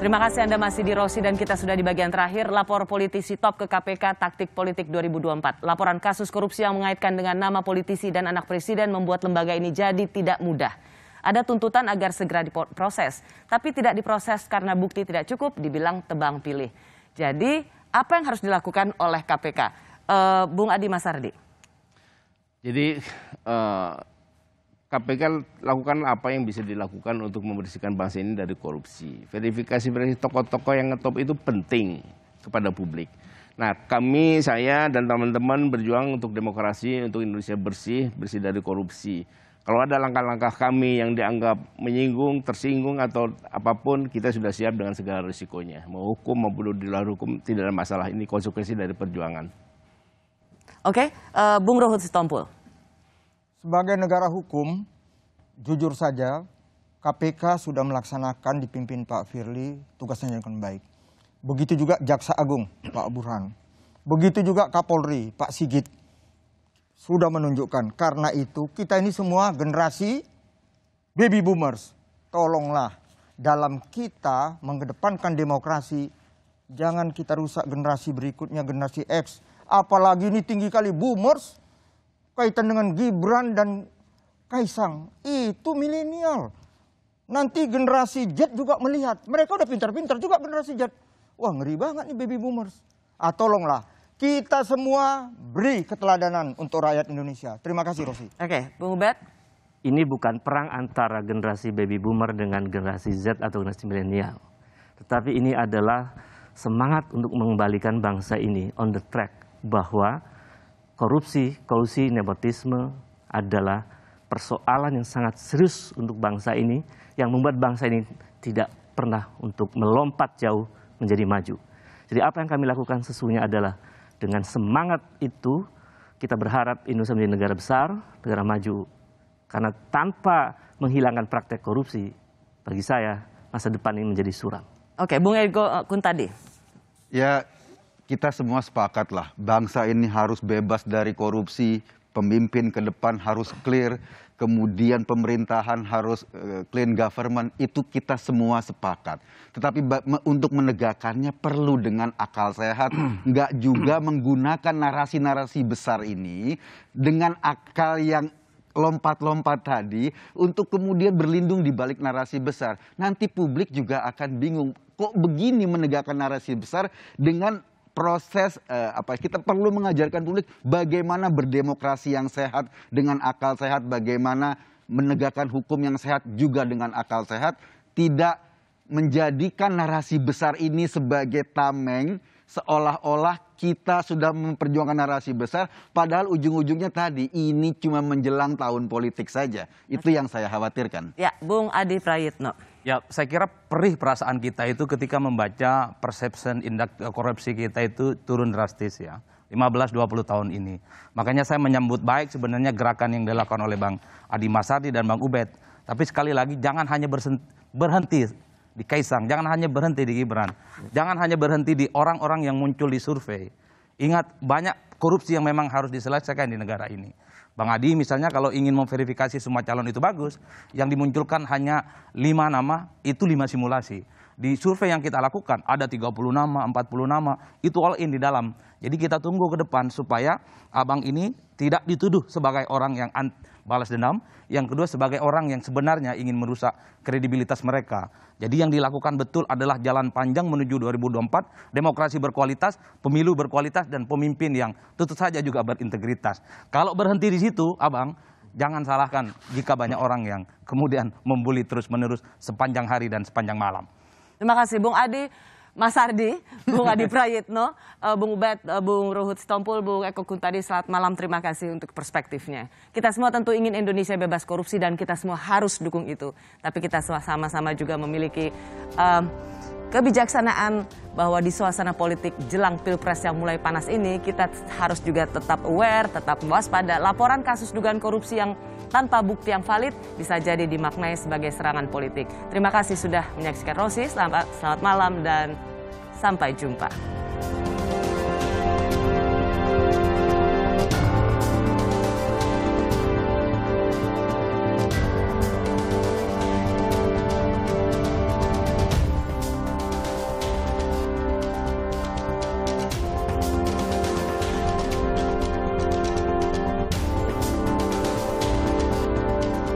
Terima kasih Anda masih di Rosi dan kita sudah di bagian terakhir. Lapor politisi top ke KPK Taktik Politik 2024. Laporan kasus korupsi yang mengaitkan dengan nama politisi dan anak presiden membuat lembaga ini jadi tidak mudah. Ada tuntutan agar segera diproses, tapi tidak diproses karena bukti tidak cukup, dibilang tebang pilih. Jadi apa yang harus dilakukan oleh KPK? Bung Adi Masardi. Jadi KPK lakukan apa yang bisa dilakukan untuk membersihkan bangsa ini dari korupsi. Verifikasi tokoh-tokoh yang ngetop itu penting kepada publik. Nah, saya dan teman-teman berjuang untuk demokrasi, untuk Indonesia bersih dari korupsi. Kalau ada langkah-langkah kami yang dianggap menyinggung, tersinggung atau apapun, kita sudah siap dengan segala risikonya. Mau hukum maupun di luar hukum tidak ada masalah. Ini konsekuensi dari perjuangan. Oke, Bung Ruhut Sitompul. Sebagai negara hukum, jujur saja, KPK sudah melaksanakan dipimpin Pak Firly tugasnya dengan baik. Begitu juga Jaksa Agung, Pak Burhan. Begitu juga Kapolri, Pak Sigit. Sudah menunjukkan. Karena itu kita ini semua generasi baby boomers. Tolonglah dalam kita mengedepankan demokrasi, jangan kita rusak generasi berikutnya, generasi X. Apalagi ini tinggi kali boomers. Kaitan dengan Gibran dan Kaisang, itu milenial. Nanti generasi Z juga melihat. Mereka udah pintar-pintar juga generasi Z. Wah, ngeri banget nih baby boomers. Tolonglah, kita semua beri keteladanan untuk rakyat Indonesia. Terima kasih, Rosi. Oke, Bung Ubed. Ini bukan perang antara generasi baby boomer dengan generasi Z atau generasi milenial. Tetapi ini adalah semangat untuk mengembalikan bangsa ini on the track. Bahwa korupsi, kolusi, nepotisme adalah persoalan yang sangat serius untuk bangsa ini, yang membuat bangsa ini tidak pernah untuk melompat jauh menjadi maju. Jadi apa yang kami lakukan sesungguhnya adalah dengan semangat itu kita berharap Indonesia menjadi negara besar, negara maju. Karena tanpa menghilangkan praktek korupsi, bagi saya masa depan ini menjadi suram. Oke, Bung Ego Kuntadi. Ya, kita semua sepakatlah, bangsa ini harus bebas dari korupsi, pemimpin ke depan harus clear, kemudian pemerintahan harus clean government, itu kita semua sepakat. Tetapi untuk menegakkannya perlu dengan akal sehat, nggak juga menggunakan narasi-narasi besar ini dengan akal yang lompat-lompat tadi untuk kemudian berlindung di balik narasi besar. Nanti publik juga akan bingung, kok begini menegakkan narasi besar dengan proses kita perlu mengajarkan publik bagaimana berdemokrasi yang sehat dengan akal sehat, bagaimana menegakkan hukum yang sehat juga dengan akal sehat, tidak menjadikan narasi besar ini sebagai tameng seolah-olah kita sudah memperjuangkan narasi besar padahal ujung-ujungnya tadi ini cuma menjelang tahun politik saja. Itu yang saya khawatirkan. Ya, Bung Adi Prayitno. Ya, saya kira perih perasaan kita itu ketika membaca perception indeks korupsi kita itu turun drastis ya. 15-20 tahun ini. Makanya saya menyambut baik sebenarnya gerakan yang dilakukan oleh Bang Adi Masardi dan Bang Ubed. Tapi sekali lagi jangan hanya berhenti di Kaisang, jangan hanya berhenti di Gibran. Jangan hanya berhenti di orang-orang yang muncul di survei. Ingat, banyak korupsi yang memang harus diselesaikan di negara ini. Bang Adi misalnya kalau ingin memverifikasi semua calon itu bagus, yang dimunculkan hanya 5 nama, itu 5 simulasi. Di survei yang kita lakukan ada 30 nama, 40 nama, itu all in di dalam. Jadi kita tunggu ke depan supaya abang ini tidak dituduh sebagai orang yang balas dendam, yang kedua sebagai orang yang sebenarnya ingin merusak kredibilitas mereka. Jadi yang dilakukan betul adalah jalan panjang menuju 2024, demokrasi berkualitas, pemilu berkualitas, dan pemimpin yang tentu saja juga berintegritas. Kalau berhenti di situ, abang, jangan salahkan jika banyak orang yang kemudian membuli terus-menerus sepanjang hari dan sepanjang malam. Terima kasih Bung Adi Masardi, Bung Adi Prayitno, Bung Ubed, Bung Ruhut Sitompul, Bung Eko Kuntadi, selamat malam, terima kasih untuk perspektifnya. Kita semua tentu ingin Indonesia bebas korupsi dan kita semua harus dukung itu. Tapi kita sama-sama juga memiliki kebijaksanaan bahwa di suasana politik jelang Pilpres yang mulai panas ini, kita harus juga tetap aware, tetap waspada. Laporan kasus dugaan korupsi yang tanpa bukti yang valid bisa jadi dimaknai sebagai serangan politik. Terima kasih sudah menyaksikan Rosi, selamat malam dan sampai jumpa.